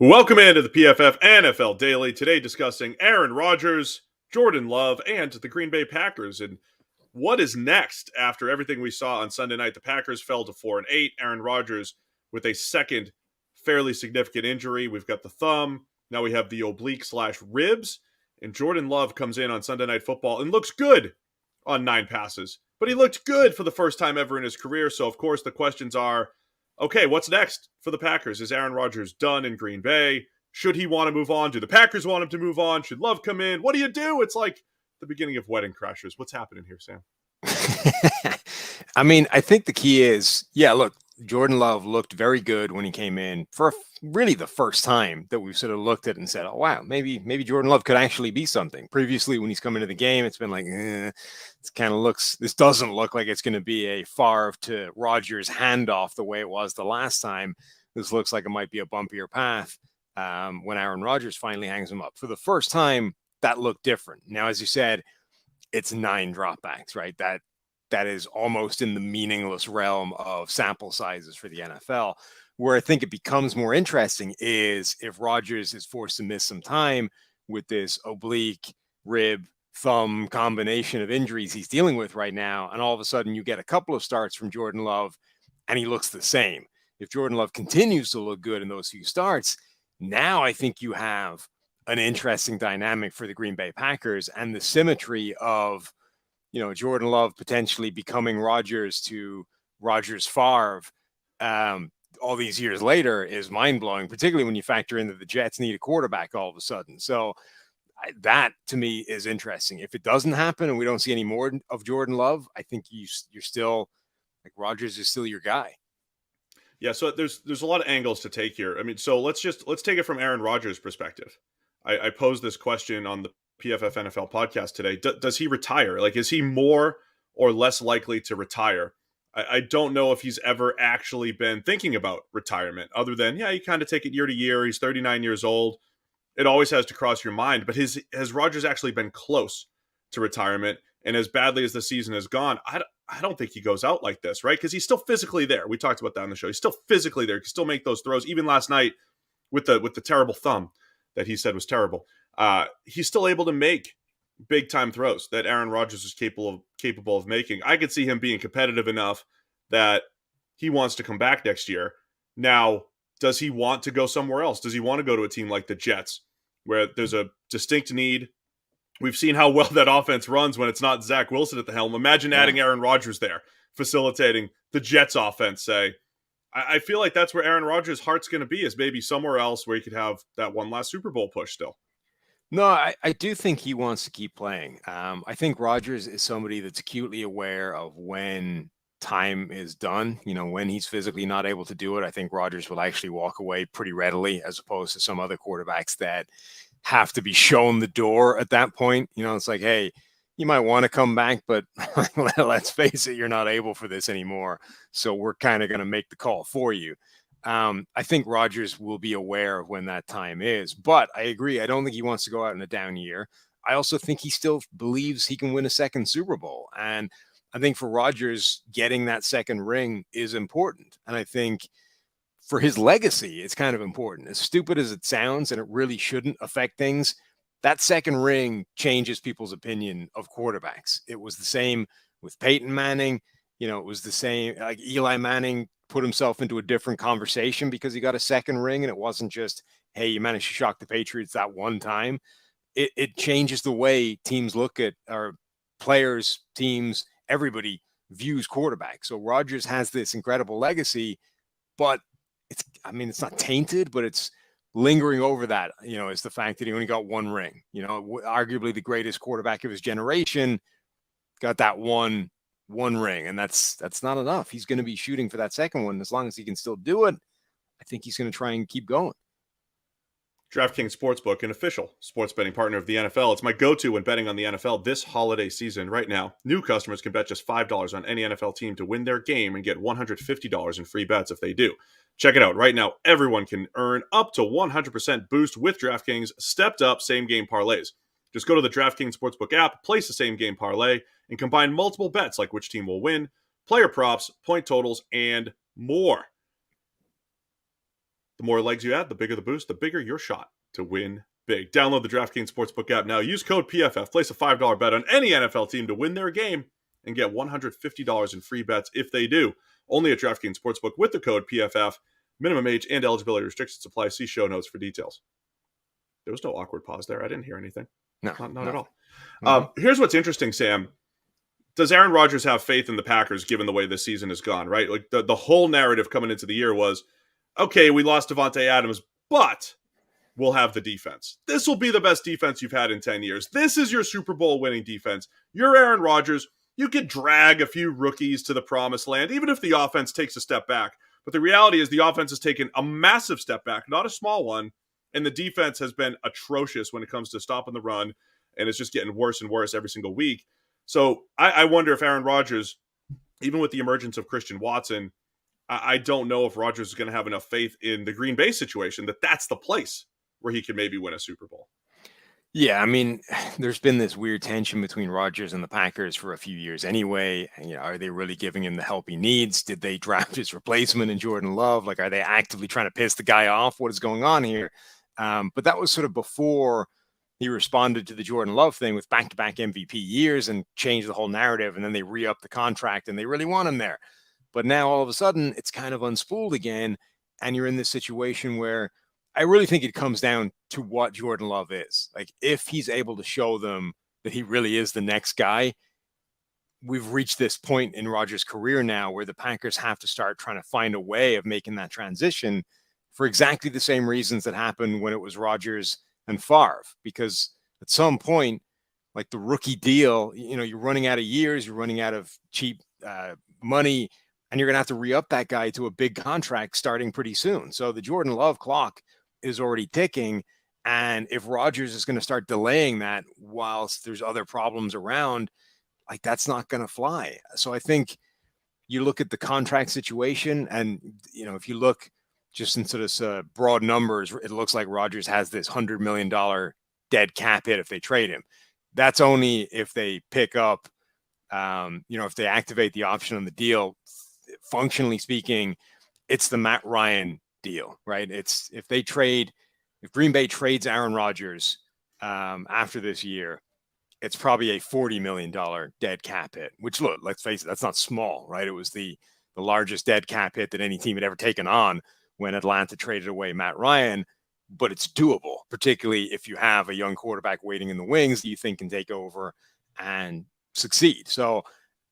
Welcome into the PFF NFL Daily. Today discussing Aaron Rodgers, Jordan Love, and the Green Bay Packers. And what is next after everything we saw on Sunday night? The Packers fell to 4-8. Aaron Rodgers with a second fairly significant injury. We've got the thumb. Now we have the oblique / ribs. And Jordan Love comes in on Sunday Night Football and looks good on 9 passes. But he looked good for the first time ever in his career. So, of course, the questions are, okay, what's next for the Packers? Is Aaron Rodgers done in Green Bay? Should he want to move on? Do the Packers want him to move on? Should Love come in? What do you do? It's like the beginning of Wedding Crashers. What's happening here, Sam? I think the key is, look, Jordan Love looked very good when he came in for really the first time that we've sort of looked at it and said, oh, wow, maybe Jordan Love could actually be something. Previously, when he's come into the game, it's been like, this doesn't look like it's going to be a Favre to Rodgers handoff the way it was the last time. This looks like it might be a bumpier path when Aaron Rodgers finally hangs him up. For the first time, that looked different. Now, as you said, it's 9 dropbacks, right? That is almost in the meaningless realm of sample sizes for the NFL. Where I think it becomes more interesting is if Rodgers is forced to miss some time with this oblique, rib, thumb combination of injuries he's dealing with right now, and all of a sudden you get a couple of starts from Jordan Love and he looks the same. If Jordan Love continues to look good in those few starts, now I think you have an interesting dynamic for the Green Bay Packers, and the symmetry of, Jordan Love potentially becoming Rodgers to Rodgers Favre all these years later is mind-blowing, particularly when you factor in that the Jets need a quarterback all of a sudden. So that, to me, is interesting. If it doesn't happen and we don't see any more of Jordan Love, I think you're still, like, Rodgers is still your guy. Yeah, so there's a lot of angles to take here. So let's take it from Aaron Rodgers' perspective. I posed this question on the PFF NFL podcast today. Does he retire? Like, is he more or less likely to retire? I don't know if he's ever actually been thinking about retirement, other than, you kind of take it year to year. He's 39 years old. It always has to cross your mind. But has Rodgers actually been close to retirement? And as badly as the season has gone, I don't think he goes out like this, right? Because he's still physically there. We talked about that on the show. He's still physically there. He can still make those throws. Even last night with the terrible thumb that he said was terrible, he's still able to make big time throws that Aaron Rodgers is capable of making. I could see him being competitive enough that he wants to come back next year. Now, does he want to go somewhere else? Does he want to go to a team like the Jets, where there's a distinct need? We've seen how well that offense runs when it's not Zach Wilson at the helm. Imagine adding Aaron Rodgers there, facilitating the Jets offense, say. I feel like that's where Aaron Rodgers' heart's going to be, is maybe somewhere else where he could have that one last Super Bowl push still. No, I do think he wants to keep playing. I think Rodgers is somebody that's acutely aware of when time is done. When he's physically not able to do it, I think Rodgers will actually walk away pretty readily, as opposed to some other quarterbacks that have to be shown the door at that point. It's like, hey, you might want to come back, but let's face it, you're not able for this anymore. So we're kind of going to make the call for you. I think Rodgers will be aware of when that time is, but I agree. I don't think he wants to go out in a down year. I also think he still believes he can win a second Super Bowl. And I think for Rodgers, getting that second ring is important. And I think for his legacy, it's kind of important. As stupid as it sounds, and it really shouldn't affect things, that second ring changes people's opinion of quarterbacks. It was the same with Peyton Manning. It was the same, like Eli Manning put himself into a different conversation because he got a second ring, and it wasn't just, hey, you managed to shock the Patriots that one time. It changes the way teams look at, our players, teams, everybody views quarterbacks. So Rodgers has this incredible legacy, but it's not tainted, but it's lingering over that, is the fact that he only got one ring. Arguably the greatest quarterback of his generation got that one ring, and that's not enough. He's going to be shooting for that second one. As long as he can still do it, I think he's going to try and keep going. DraftKings Sportsbook, an official sports betting partner of the NFL. It's my go-to when betting on the NFL this holiday season. Right now, new customers can bet just $5 on any NFL team to win their game and get $150 in free bets if they do. Check it out. Right now, everyone can earn up to 100% boost with DraftKings stepped-up same-game parlays. Just go to the DraftKings Sportsbook app, place a same-game parlay, and combine multiple bets like which team will win, player props, point totals, and more. The more legs you add, the bigger the boost, the bigger your shot to win big. Download the DraftKings Sportsbook app now. Use code PFF. Place a $5 bet on any NFL team to win their game and get $150 in free bets if they do. Only at DraftKings Sportsbook with the code PFF. Minimum age and eligibility restrictions apply. See show notes for details. There was no awkward pause there. I didn't hear anything. No, not at all. Mm-hmm. Here's what's interesting, Sam. Does Aaron Rodgers have faith in the Packers given the way this season has gone, right? Like the whole narrative coming into the year was, okay, we lost Devontae Adams, but we'll have the defense. This will be the best defense you've had in 10 years. This is your Super Bowl winning defense. You're Aaron Rodgers. You could drag a few rookies to the promised land, even if the offense takes a step back. But the reality is the offense has taken a massive step back, not a small one, and the defense has been atrocious when it comes to stopping the run, and it's just getting worse and worse every single week. So I wonder if Aaron Rodgers, even with the emergence of Christian Watson, I don't know if Rodgers is going to have enough faith in the Green Bay situation that that's the place where he can maybe win a Super Bowl. Yeah, I mean, there's been this weird tension between Rodgers and the Packers for a few years anyway. You know, are they really giving him the help he needs? Did they draft his replacement in Jordan Love? Like, are they actively trying to piss the guy off? What is going on here? But that was sort of before he responded to the Jordan Love thing with back-to-back MVP years and changed the whole narrative. And then they re-upped the contract and they really want him there. But now all of a sudden it's kind of unspooled again. And you're in this situation where I really think it comes down to what Jordan Love is. Like, if he's able to show them that he really is the next guy, we've reached this point in Rodgers' career now where the Packers have to start trying to find a way of making that transition for exactly the same reasons that happened when it was Rodgers and Favre. Because at some point, like the rookie deal, you know, you're running out of years, you're running out of cheap money, and you're going to have to re-up that guy to a big contract starting pretty soon. So the Jordan Love clock is already ticking. And if Rodgers is going to start delaying that whilst there's other problems around, like, that's not going to fly. So I think you look at the contract situation and, you know, if you look just in sort of broad numbers, it looks like Rodgers has this $100 million dead cap hit if they trade him. That's only if they pick up, if they activate the option on the deal. Functionally speaking, it's the Matt Ryan deal, right? It's if Green Bay trades Aaron Rodgers after this year, it's probably a $40 million dead cap hit, which, look, let's face it, that's not small, right? It was the largest dead cap hit that any team had ever taken on when Atlanta traded away Matt Ryan, but it's doable, particularly if you have a young quarterback waiting in the wings that you think can take over and succeed. So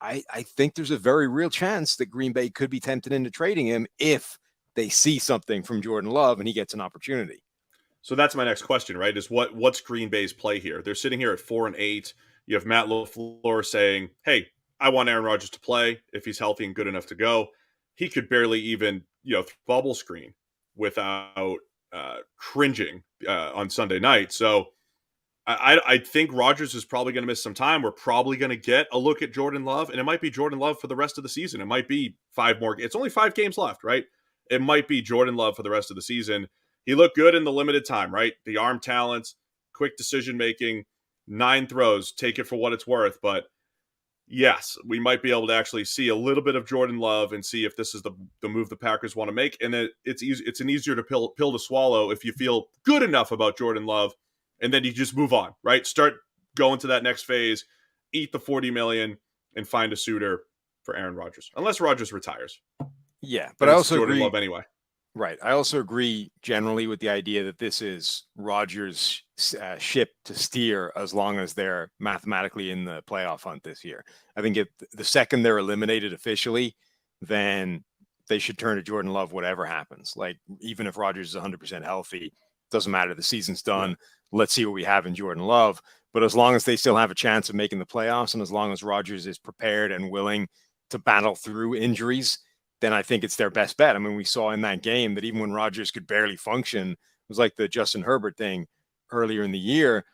I think there's a very real chance that Green Bay could be tempted into trading him if they see something from Jordan Love and he gets an opportunity. So that's my next question, right? Is what's Green Bay's play here? They're sitting here at 4-8. You have Matt LaFleur saying, hey, I want Aaron Rodgers to play if he's healthy and good enough to go. He could barely even, bubble screen without cringing on Sunday night. So I think Rodgers is probably going to miss some time. We're probably going to get a look at Jordan Love, and it might be Jordan Love for the rest of the season. It might be 5 more. It's only 5 games left, right? It might be Jordan Love for the rest of the season. He looked good in the limited time, right? The arm talents, quick decision-making, 9 throws, take it for what it's worth. But yes, we might be able to actually see a little bit of Jordan Love and see if this is the move the Packers want to make. And it's an easier pill to swallow if you feel good enough about Jordan Love. And then you just move on, right? Start going to that next phase, eat the $40 million, and find a suitor for Aaron Rodgers. Unless Rodgers retires. Yeah, but I also Jordan agree. Love anyway. Right. I also agree generally with the idea that this is Rodgers' ship to steer as long as they're mathematically in the playoff hunt this year. I think if the second they're eliminated officially, then they should turn to Jordan Love, whatever happens. Like, even if Rodgers is 100% healthy, doesn't matter. The season's done. Yeah. Let's see what we have in Jordan Love. But as long as they still have a chance of making the playoffs, and as long as Rodgers is prepared and willing to battle through injuries, then I think it's their best bet. I mean, we saw in that game that even when Rodgers could barely function, it was like the Justin Herbert thing earlier in the year.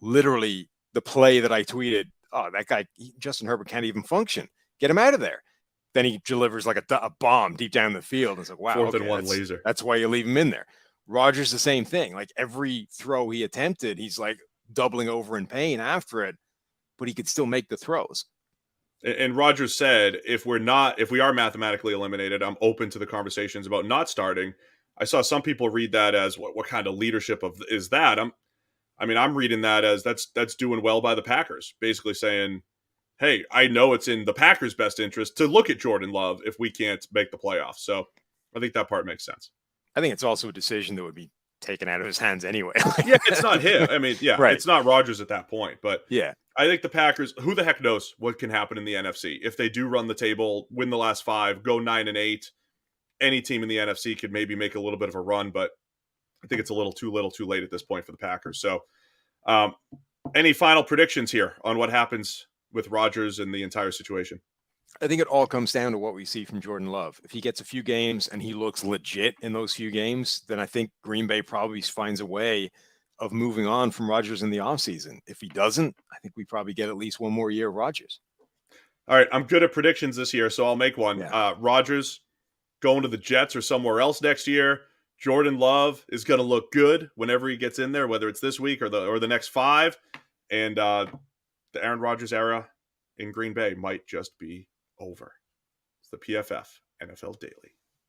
Literally, the play that I tweeted, oh, that guy, Justin Herbert can't even function. Get him out of there. Then he delivers like a bomb deep down the field. It's like, wow, 4th and 1 laser. That's why you leave him in there. Rodgers, the same thing. Like, every throw he attempted, he's like doubling over in pain after it, but he could still make the throws. And Rodgers said, if we are mathematically eliminated, I'm open to the conversations about not starting. I saw some people read that as what kind of leadership is that? I'm reading that as that's doing well by the Packers, basically saying, hey, I know it's in the Packers' best interest to look at Jordan Love if we can't make the playoffs. So I think that part makes sense. I think it's also a decision that would be taken out of his hands anyway. Yeah, it's not him. I mean, yeah, Right. it's not Rodgers at that point. But Yeah. I think the Packers, who the heck knows what can happen in the NFC. If they do run the table, win the last 5, go 9-8, any team in the NFC could maybe make a little bit of a run, but I think it's a little too late at this point for the Packers. So any final predictions here on what happens with Rodgers and the entire situation? I think it all comes down to what we see from Jordan Love. If he gets a few games and he looks legit in those few games, then I think Green Bay probably finds a way of moving on from Rodgers in the offseason. If he doesn't, I think we probably get at least one more year of Rodgers. All right, I'm good at predictions this year, so I'll make one. Yeah. Rodgers going to the Jets or somewhere else next year. Jordan Love is going to look good whenever he gets in there, whether it's this week or the next 5. And the Aaron Rodgers era in Green Bay might just be over. It's the PFF NFL Daily.